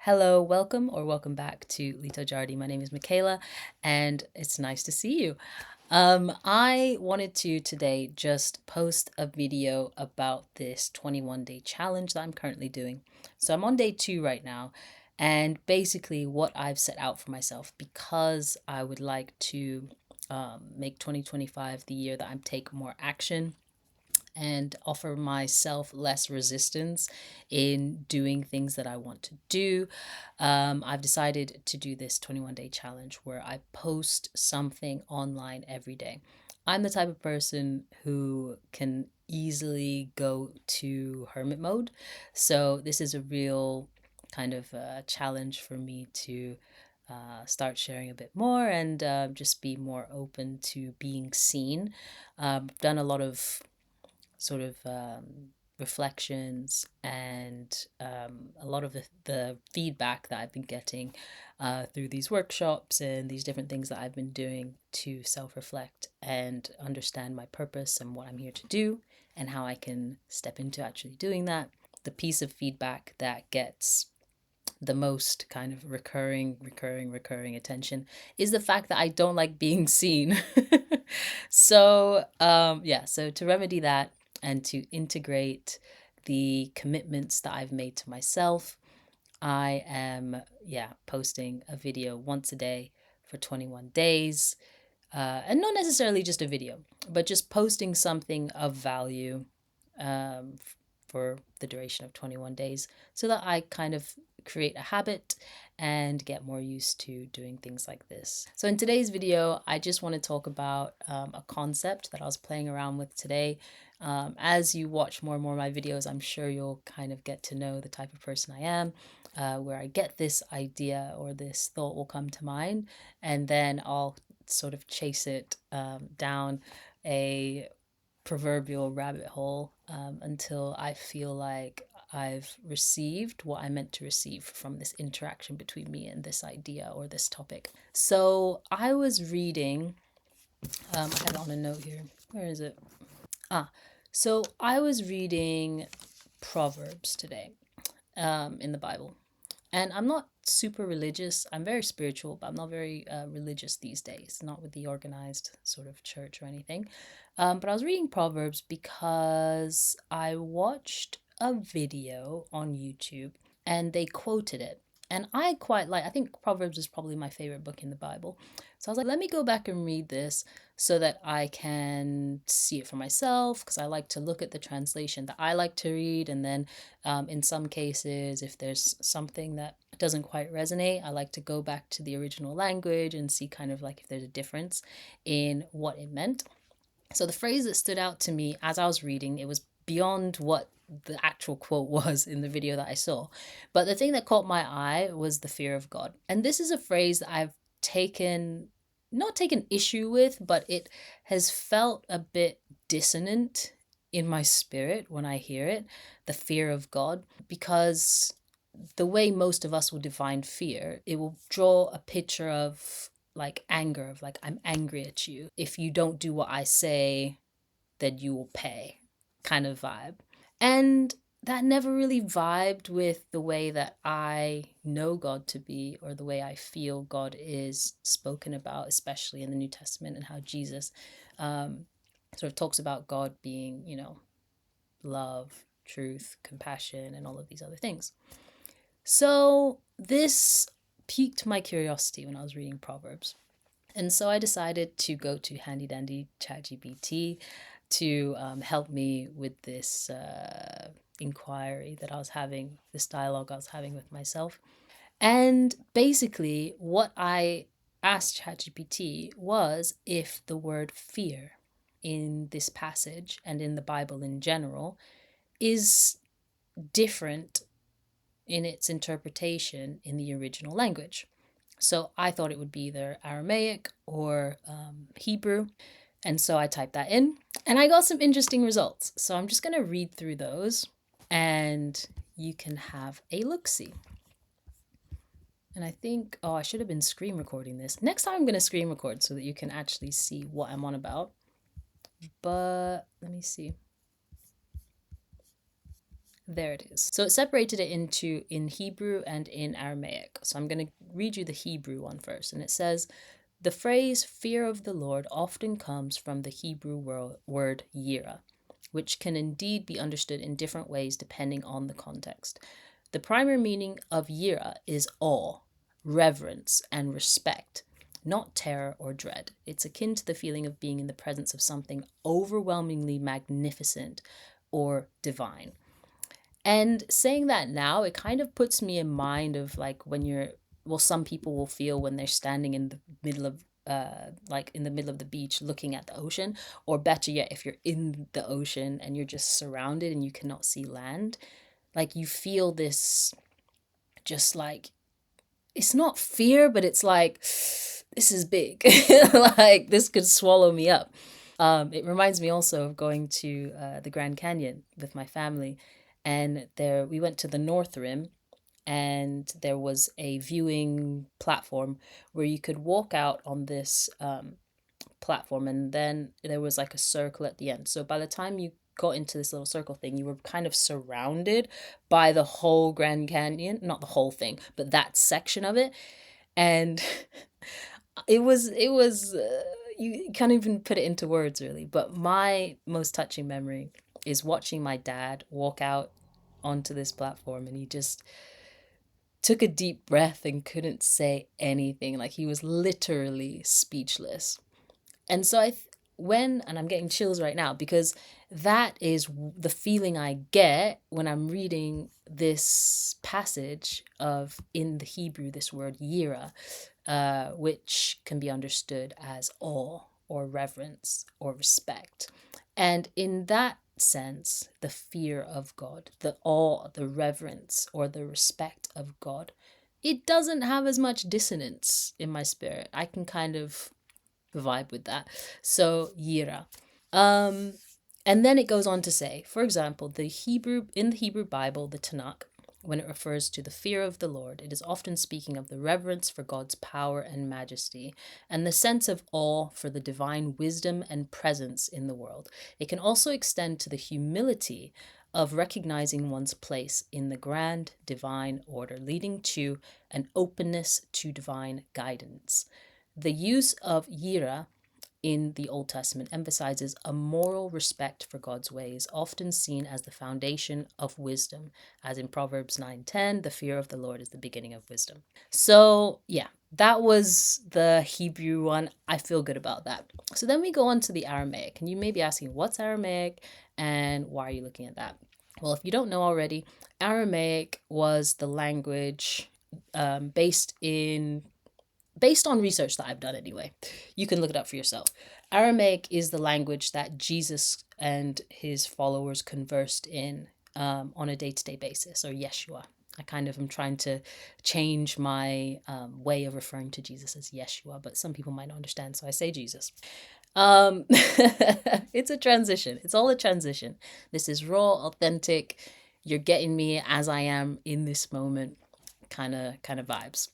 Hello, welcome back to Leto Jardi. My name is Michaela, and it's nice to see you. I wanted to today just post a video about this 21-day challenge that I'm currently doing. So I'm on day 2 right now, and basically what I've set out for myself, because I would like to make 2025 the year that I take more action and offer myself less resistance in doing things that I want to do. I've decided to do this 21-day challenge where I post something online every day. I'm the type of person who can easily go to hermit mode. So this is a real kind of challenge for me to start sharing a bit more and just be more open to being seen. I've done a lot of sort of reflections and a lot of the feedback that I've been getting through these workshops and these different things that I've been doing to self-reflect and understand my purpose and what I'm here to do and how I can step into actually doing that. The piece of feedback that gets the most kind of recurring attention is the fact that I don't like being seen. So to remedy that and to integrate the commitments that I've made to myself, I am posting a video once a day for 21 days. And not necessarily just a video, but just posting something of value for the duration of 21 days so that I kind of create a habit and get more used to doing things like this. So in today's video, I just want to talk about a concept that I was playing around with today. As you watch more and more of my videos, I'm sure you'll kind of get to know the type of person I am, where I get this idea or this thought will come to mind, and then I'll sort of chase it down a proverbial rabbit hole until I feel like I've received what I meant to receive from this interaction between me and this idea or this topic. So I was reading, I have it on a note here. Where is it? So I was reading Proverbs today in the Bible. And I'm not super religious. I'm very spiritual, but I'm not very religious these days, not with the organized sort of church or anything. But I was reading Proverbs because I watched a video on YouTube and they quoted it. And I think Proverbs is probably my favorite book in the Bible. So I was like, let me go back and read this so that I can see it for myself, because I like to look at the translation that I like to read. And then in some cases, if there's something that doesn't quite resonate, I like to go back to the original language and see kind of like if there's a difference in what it meant. So the phrase that stood out to me as I was reading, it was beyond what the actual quote was in the video that I saw. But the thing that caught my eye was the fear of God. And this is a phrase that I've not taken issue with, but it has felt a bit dissonant in my spirit when I hear it, the fear of God, because the way most of us will define fear, it will draw a picture of like anger, of like, I'm angry at you. If you don't do what I say, then you will pay kind of vibe. And that never really vibed with the way that I know God to be, or the way I feel God is spoken about, especially in the New Testament, and how Jesus sort of talks about God being, love, truth, compassion, and all of these other things. So this piqued my curiosity when I was reading Proverbs. And so I decided to go to handy dandy ChatGPT to help me with this inquiry that I was having, this dialogue I was having with myself. And basically, what I asked ChatGPT was if the word fear in this passage and in the Bible in general is different in its interpretation in the original language. So I thought it would be either Aramaic or Hebrew. And so I typed that in and I got some interesting results. So I'm just going to read through those and you can have a look-see. And I think, I should have been screen recording this. Next time I'm going to screen record so that you can actually see what I'm on about. But let me see. There it is. So it separated it into in Hebrew and in Aramaic. So I'm going to read you the Hebrew one first. And it says, the phrase fear of the Lord often comes from the Hebrew word yira, which can indeed be understood in different ways depending on the context. The primary meaning of yira is awe, reverence, and respect, not terror or dread. It's akin to the feeling of being in the presence of something overwhelmingly magnificent or divine. And saying that now, it kind of puts me in mind of like when you're, well, some people will feel when they're standing in the middle of, like in the middle of the beach looking at the ocean, or better yet, if you're in the ocean and you're just surrounded and you cannot see land, like you feel this just like, it's not fear, but it's like, this is big. Like this could swallow me up. It reminds me also of going to the Grand Canyon with my family, and there we went to the North Rim, and there was a viewing platform where you could walk out on this platform, and then there was like a circle at the end. So by the time you got into this little circle thing, you were kind of surrounded by the whole Grand Canyon, not the whole thing, but that section of it. And it was you can't even put it into words really, but my most touching memory is watching my dad walk out onto this platform, and he just took a deep breath and couldn't say anything. Like he was literally speechless. And so and I'm getting chills right now because that is the feeling I get when I'm reading this passage of in the Hebrew, this word yira, which can be understood as awe or reverence or respect. And in that sense, the fear of God, the awe, the reverence, or the respect of God, it doesn't have as much dissonance in my spirit. I can kind of vibe with that. So, yira. Um, and then it goes on to say, for example, in the Hebrew Bible, the Tanakh, when it refers to the fear of the Lord, it is often speaking of the reverence for God's power and majesty, and the sense of awe for the divine wisdom and presence in the world. It can also extend to the humility of recognizing one's place in the grand divine order, leading to an openness to divine guidance. The use of yira in the Old Testament emphasizes a moral respect for God's ways, often seen as the foundation of wisdom, as in Proverbs 9:10, the fear of the Lord is the beginning of wisdom. So, yeah, that was the Hebrew one. I feel good about that. So then we go on to the Aramaic, and you may be asking, what's Aramaic and why are you looking at that? Well, if you don't know already, Aramaic was the language based on research that I've done anyway. You can look it up for yourself. Aramaic is the language that Jesus and his followers conversed in on a day-to-day basis, or Yeshua. I kind of am trying to change my way of referring to Jesus as Yeshua, but some people might not understand, so I say Jesus. It's a transition. It's all a transition. This is raw, authentic. You're getting me as I am in this moment, kind of vibes.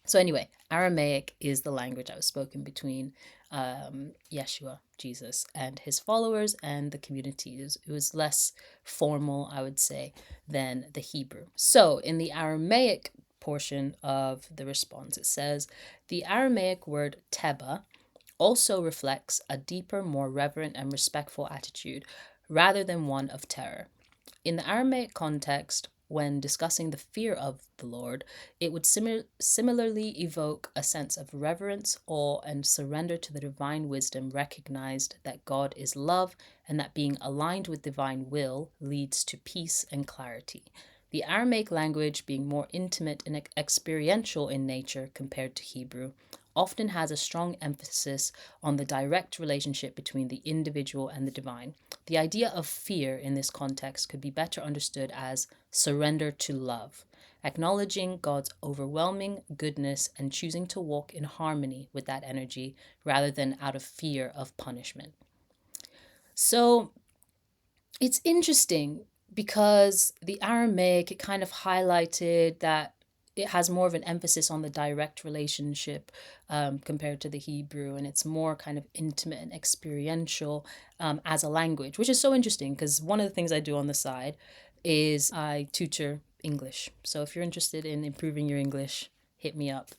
So anyway, Aramaic is the language that was spoken between Yeshua, Jesus, and his followers and the community. It was less formal, I would say, than the Hebrew. So in the Aramaic portion of the response, it says, the Aramaic word teba also reflects a deeper, more reverent and respectful attitude rather than one of terror. In the Aramaic context, when discussing the fear of the Lord, it would similarly evoke a sense of reverence, awe, and surrender to the divine wisdom, recognized that God is love and that being aligned with divine will leads to peace and clarity. The Aramaic language, being more intimate and experiential in nature compared to Hebrew, often has a strong emphasis on the direct relationship between the individual and the divine. The idea of fear in this context could be better understood as surrender to love, acknowledging God's overwhelming goodness and choosing to walk in harmony with that energy rather than out of fear of punishment. So it's interesting because the Aramaic, it kind of highlighted that it has more of an emphasis on the direct relationship compared to the Hebrew, and it's more kind of intimate and experiential as a language, which is so interesting because one of the things I do on the side is I tutor English. So if you're interested in improving your English, hit me up.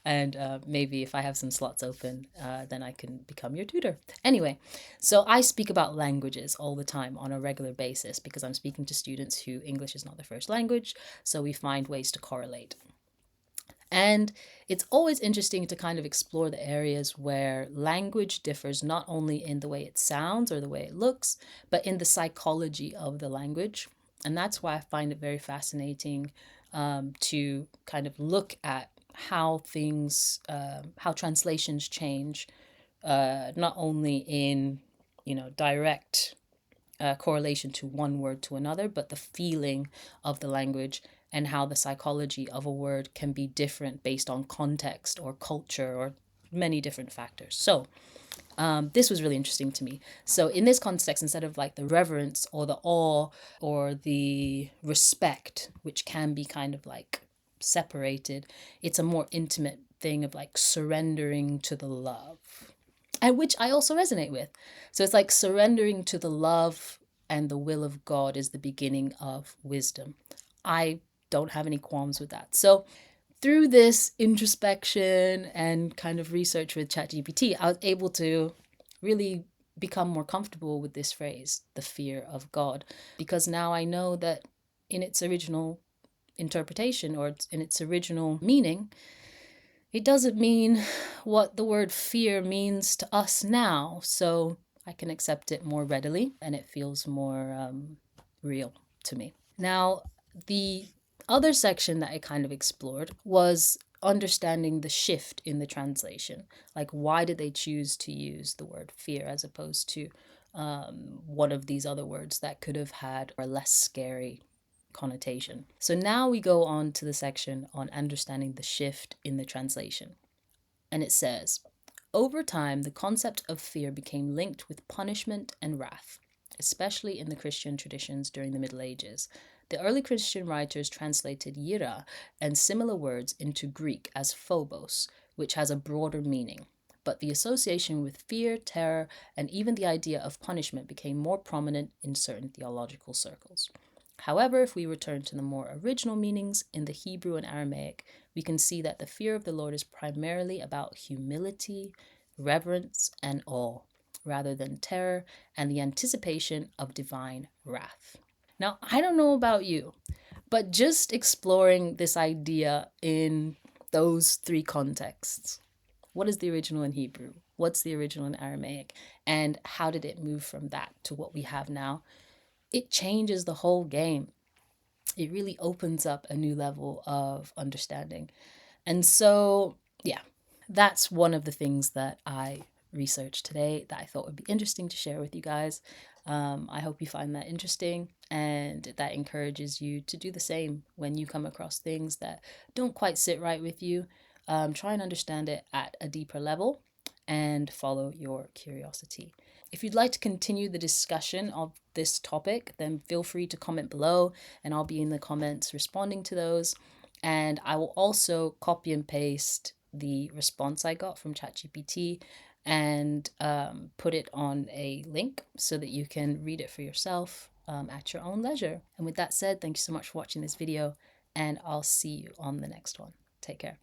And maybe if I have some slots open, then I can become your tutor. Anyway, so I speak about languages all the time on a regular basis because I'm speaking to students who English is not their first language. So we find ways to correlate. And it's always interesting to kind of explore the areas where language differs not only in the way it sounds or the way it looks, but in the psychology of the language. And that's why I find it very fascinating to kind of look at how things, how translations change, not only in, direct correlation to one word to another, but the feeling of the language and how the psychology of a word can be different based on context or culture or many different factors. So this was really interesting to me. So in this context, instead of like the reverence or the awe or the respect, which can be kind of like separated, it's a more intimate thing of like surrendering to the love, and which I also resonate with. So it's like surrendering to the love and the will of God is the beginning of wisdom. I don't have any qualms with that. So through this introspection and kind of research with ChatGPT, I was able to really become more comfortable with this phrase, the fear of God, because now I know that in its original interpretation or in its original meaning, it doesn't mean what the word fear means to us now. So I can accept it more readily and it feels more real to me. Now, the other section that I kind of explored was understanding the shift in the translation. Like, why did they choose to use the word fear as opposed to one of these other words that could have had a less scary connotation? So now we go on to the section on understanding the shift in the translation. And it says, over time, the concept of fear became linked with punishment and wrath, especially in the Christian traditions during the Middle Ages. The early Christian writers translated yira and similar words into Greek as phobos, which has a broader meaning. But the association with fear, terror, and even the idea of punishment became more prominent in certain theological circles. However, if we return to the more original meanings in the Hebrew and Aramaic, we can see that the fear of the Lord is primarily about humility, reverence, and awe, rather than terror and the anticipation of divine wrath. Now, I don't know about you, but just exploring this idea in those three contexts. What is the original in Hebrew? What's the original in Aramaic? And how did it move from that to what we have now? It changes the whole game. It really opens up a new level of understanding. And so, yeah, that's one of the things that I researched today that I thought would be interesting to share with you guys. I hope you find that interesting and that encourages you to do the same when you come across things that don't quite sit right with you. Try and understand it at a deeper level and follow your curiosity. If you'd like to continue the discussion of this topic, then feel free to comment below and I'll be in the comments responding to those. And I will also copy and paste the response I got from ChatGPT and put it on a link so that you can read it for yourself at your own leisure. And with that said, thank you so much for watching this video and I'll see you on the next one. Take care.